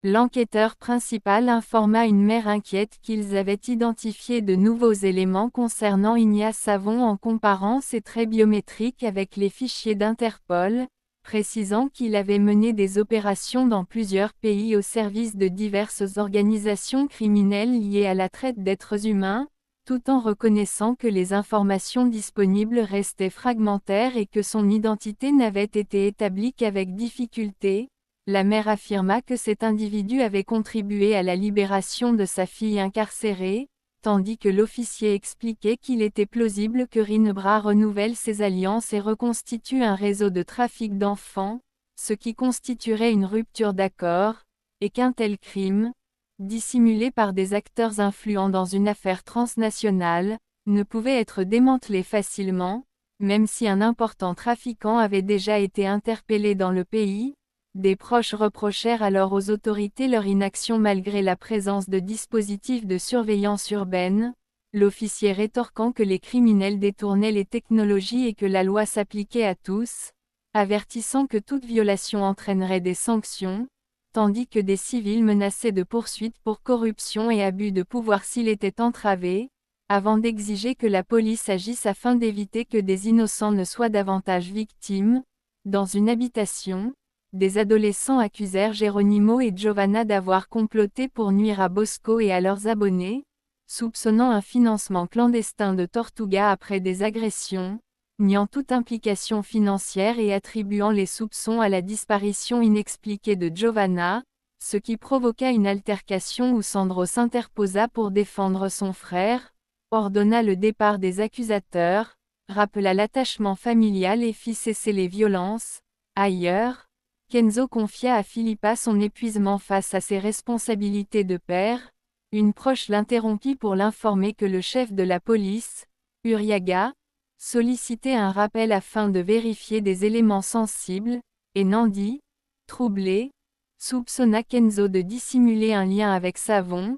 L'enquêteur principal informa une mère inquiète qu'ils avaient identifié de nouveaux éléments concernant Ignace Savon en comparant ses traits biométriques avec les fichiers d'Interpol, précisant qu'il avait mené des opérations dans plusieurs pays au service de diverses organisations criminelles liées à la traite d'êtres humains, tout en reconnaissant que les informations disponibles restaient fragmentaires et que son identité n'avait été établie qu'avec difficulté. La mère affirma que cet individu avait contribué à la libération de sa fille incarcérée, tandis que l'officier expliquait qu'il était plausible que Rinebras renouvelle ses alliances et reconstitue un réseau de trafic d'enfants, ce qui constituerait une rupture d'accord, et qu'un tel crime, dissimulé par des acteurs influents dans une affaire transnationale, ne pouvait être démantelé facilement, même si un important trafiquant avait déjà été interpellé dans le pays. Des proches reprochèrent alors aux autorités leur inaction malgré la présence de dispositifs de surveillance urbaine, l'officier rétorquant que les criminels détournaient les technologies et que la loi s'appliquait à tous, avertissant que toute violation entraînerait des sanctions, tandis que des civils menaçaient de poursuites pour corruption et abus de pouvoir s'il était entravé, avant d'exiger que la police agisse afin d'éviter que des innocents ne soient davantage victimes. Dans une habitation, des adolescents accusèrent Geronimo et Giovanna d'avoir comploté pour nuire à Bosco et à leurs abonnés, soupçonnant un financement clandestin de Tortuga après des agressions, niant toute implication financière et attribuant les soupçons à la disparition inexpliquée de Giovanna, ce qui provoqua une altercation où Sandro s'interposa pour défendre son frère, ordonna le départ des accusateurs, rappela l'attachement familial et fit cesser les violences. Ailleurs, Kenzo confia à Philippa son épuisement face à ses responsabilités de père. Une proche l'interrompit pour l'informer que le chef de la police, Uriaga, sollicitait un rappel afin de vérifier des éléments sensibles, et Nandi, troublé, soupçonna Kenzo de dissimuler un lien avec Savon,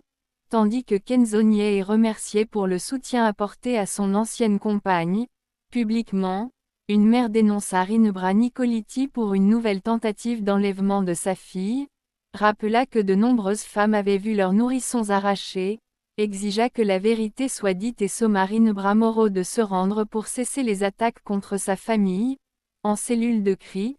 tandis que Kenzo niait et remerciait pour le soutien apporté à son ancienne compagne. Publiquement, une mère dénonça Rinebras Nicoliti pour une nouvelle tentative d'enlèvement de sa fille, rappela que de nombreuses femmes avaient vu leurs nourrissons arrachés, exigea que la vérité soit dite et somma Rinebras Moro de se rendre pour cesser les attaques contre sa famille. En cellule de cri,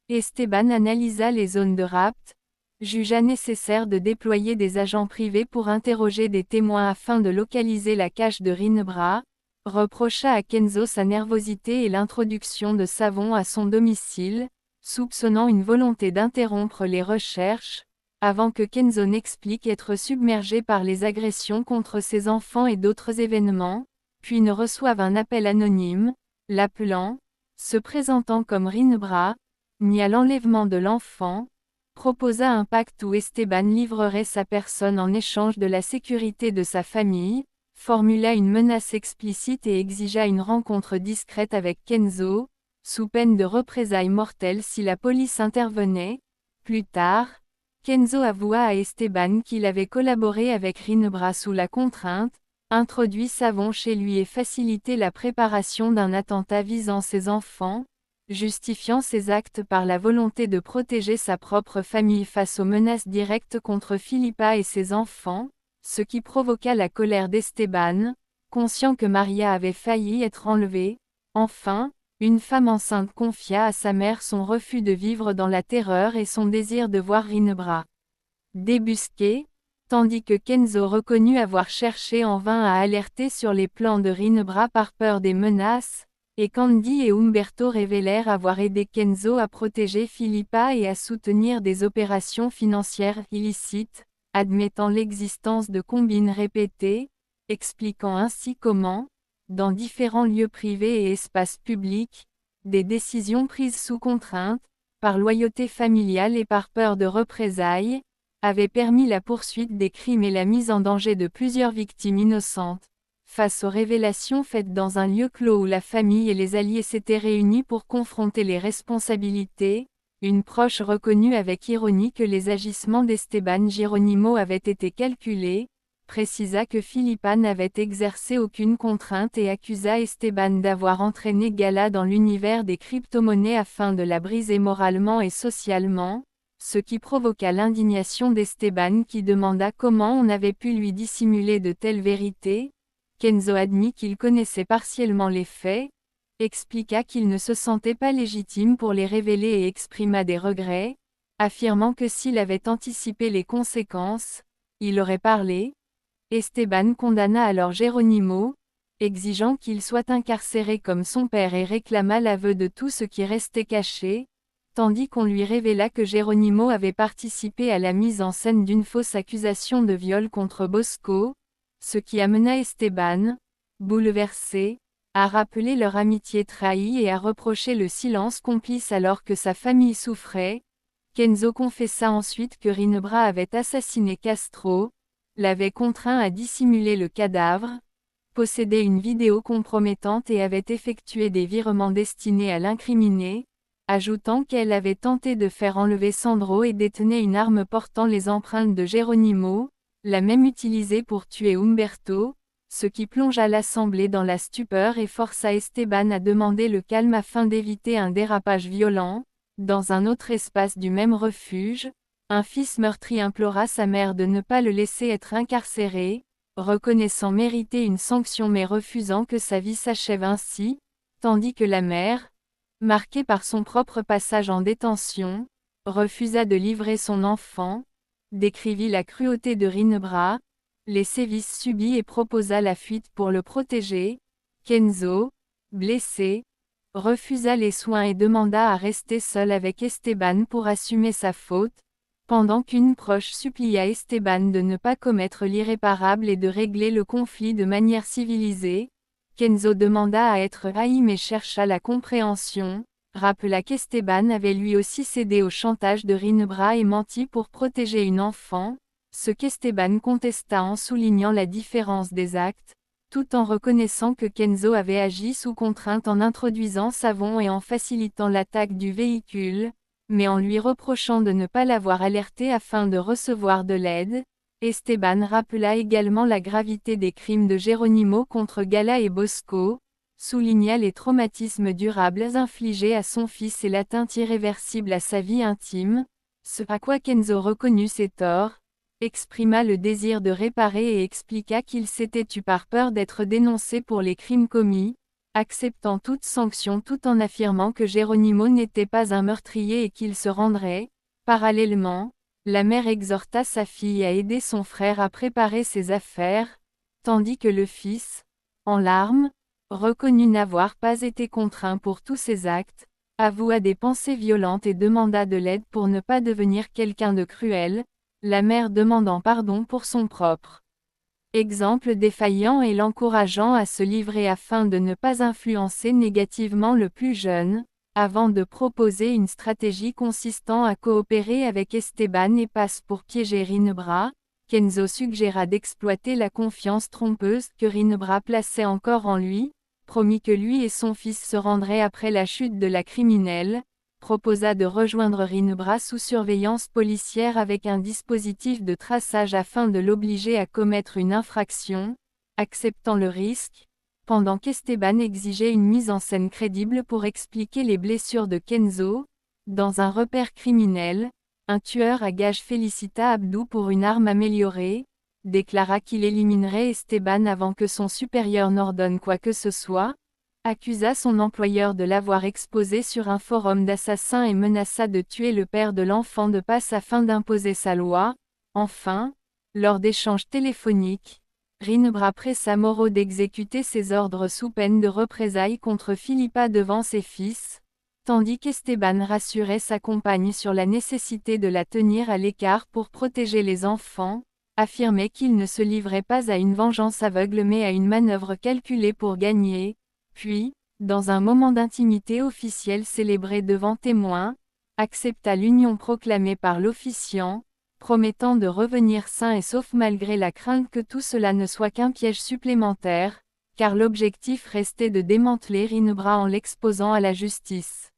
Esteban analysa les zones de rapt, jugea nécessaire de déployer des agents privés pour interroger des témoins afin de localiser la cache de Rinebras, reprocha à Kenzo sa nervosité et l'introduction de Savon à son domicile, soupçonnant une volonté d'interrompre les recherches, avant que Kenzo n'explique être submergé par les agressions contre ses enfants et d'autres événements, puis ne reçoive un appel anonyme, l'appelant, se présentant comme Rinebras, nia l'enlèvement de l'enfant, proposa un pacte où Esteban livrerait sa personne en échange de la sécurité de sa famille, formula une menace explicite et exigea une rencontre discrète avec Kenzo, sous peine de représailles mortelles si la police intervenait. Plus tard, Kenzo avoua à Esteban qu'il avait collaboré avec Rinebras sous la contrainte, introduit Savon chez lui et facilité la préparation d'un attentat visant ses enfants, justifiant ses actes par la volonté de protéger sa propre famille face aux menaces directes contre Philippa et ses enfants, ce qui provoqua la colère d'Esteban, conscient que Maria avait failli être enlevée. Enfin, une femme enceinte confia à sa mère son refus de vivre dans la terreur et son désir de voir Rinebras débusqué, tandis que Kenzo reconnut avoir cherché en vain à alerter sur les plans de Rinebras par peur des menaces, et Candy et Umberto révélèrent avoir aidé Kenzo à protéger Philippa et à soutenir des opérations financières illicites, admettant l'existence de combines répétées, expliquant ainsi comment, dans différents lieux privés et espaces publics, des décisions prises sous contrainte, par loyauté familiale et par peur de représailles, avaient permis la poursuite des crimes et la mise en danger de plusieurs victimes innocentes. Face aux révélations faites dans un lieu clos où la famille et les alliés s'étaient réunis pour confronter les responsabilités, une proche reconnut avec ironie que les agissements d'Esteban Geronimo avaient été calculés, précisa que Philippa n'avait exercé aucune contrainte et accusa Esteban d'avoir entraîné Gala dans l'univers des crypto-monnaies afin de la briser moralement et socialement. ce qui provoqua l'indignation d'Esteban qui demanda comment on avait pu lui dissimuler de telles vérités. Kenzo admit qu'il connaissait partiellement les faits, expliqua qu'il ne se sentait pas légitime pour les révéler et exprima des regrets, affirmant que s'il avait anticipé les conséquences, il aurait parlé. Esteban condamna alors Geronimo, exigeant qu'il soit incarcéré comme son père et réclama l'aveu de tout ce qui restait caché, tandis qu'on lui révéla que Geronimo avait participé à la mise en scène d'une fausse accusation de viol contre Bosco, ce qui amena Esteban, bouleversé, à rappeler leur amitié trahie et à reprocher le silence complice alors que sa famille souffrait. Kenzo confessa ensuite que Rinebra avait assassiné Castro, l'avait contraint à dissimuler le cadavre, possédait une vidéo compromettante et avait effectué des virements destinés à l'incriminer, ajoutant qu'elle avait tenté de faire enlever Sandro et détenait une arme portant les empreintes de Geronimo, la même utilisée pour tuer Humberto, ce qui plongea l'assemblée dans la stupeur et força Esteban à demander le calme afin d'éviter un dérapage violent. Dans un autre espace du même refuge, un fils meurtri implora sa mère de ne pas le laisser être incarcéré, reconnaissant mériter une sanction mais refusant que sa vie s'achève ainsi, tandis que la mère, marquée par son propre passage en détention, refusa de livrer son enfant, décrivit la cruauté de Rinebra, les sévices subis et proposa la fuite pour le protéger. Kenzo, blessé, refusa les soins et demanda à rester seul avec Esteban pour assumer sa faute, pendant qu'une proche supplia Esteban de ne pas commettre l'irréparable et de régler le conflit de manière civilisée. Kenzo demanda à être haï mais chercha la compréhension, rappela qu'Esteban avait lui aussi cédé au chantage de Rinebra et menti pour protéger une enfant, ce qu'Esteban contesta en soulignant la différence des actes, tout en reconnaissant que Kenzo avait agi sous contrainte en introduisant Savon et en facilitant l'attaque du véhicule, mais en lui reprochant de ne pas l'avoir alerté afin de recevoir de l'aide. Esteban rappela également la gravité des crimes de Geronimo contre Gala et Bosco, souligna les traumatismes durables infligés à son fils et l'atteinte irréversible à sa vie intime, ce à quoi Kenzo reconnut ses torts, exprima le désir de réparer et expliqua qu'il s'était tu par peur d'être dénoncé pour les crimes commis, acceptant toute sanction tout en affirmant que Geronimo n'était pas un meurtrier et qu'il se rendrait. Parallèlement, la mère exhorta sa fille à aider son frère à préparer ses affaires, tandis que le fils, en larmes, reconnut n'avoir pas été contraint pour tous ses actes, avoua des pensées violentes et demanda de l'aide pour ne pas devenir quelqu'un de cruel, la mère demandant pardon pour son propre exemple défaillant et l'encourageant à se livrer afin de ne pas influencer négativement le plus jeune, avant de proposer une stratégie consistant à coopérer avec Esteban et passe pour piéger Rinebra. Kenzo suggéra d'exploiter la confiance trompeuse que Rinebra plaçait encore en lui, promit que lui et son fils se rendraient après la chute de la criminelle, proposa de rejoindre Rinebra sous surveillance policière avec un dispositif de traçage afin de l'obliger à commettre une infraction, acceptant le risque, pendant qu'Esteban exigeait une mise en scène crédible pour expliquer les blessures de Kenzo. Dans un repère criminel, un tueur à gages félicita Abdou pour une arme améliorée, déclara qu'il éliminerait Esteban avant que son supérieur n'ordonne quoi que ce soit, accusa son employeur de l'avoir exposé sur un forum d'assassins et menaça de tuer le père de l'enfant de passe afin d'imposer sa loi. Enfin, lors d'échanges téléphoniques, Rinebra pressa Moro d'exécuter ses ordres sous peine de représailles contre Philippa devant ses fils, tandis qu'Esteban rassurait sa compagne sur la nécessité de la tenir à l'écart pour protéger les enfants, affirmait qu'il ne se livrait pas à une vengeance aveugle mais à une manœuvre calculée pour gagner. Puis, dans un moment d'intimité officielle célébré devant témoins, accepta l'union proclamée par l'officiant, promettant de revenir sain et sauf malgré la crainte que tout cela ne soit qu'un piège supplémentaire, car l'objectif restait de démanteler Rinebra en l'exposant à la justice.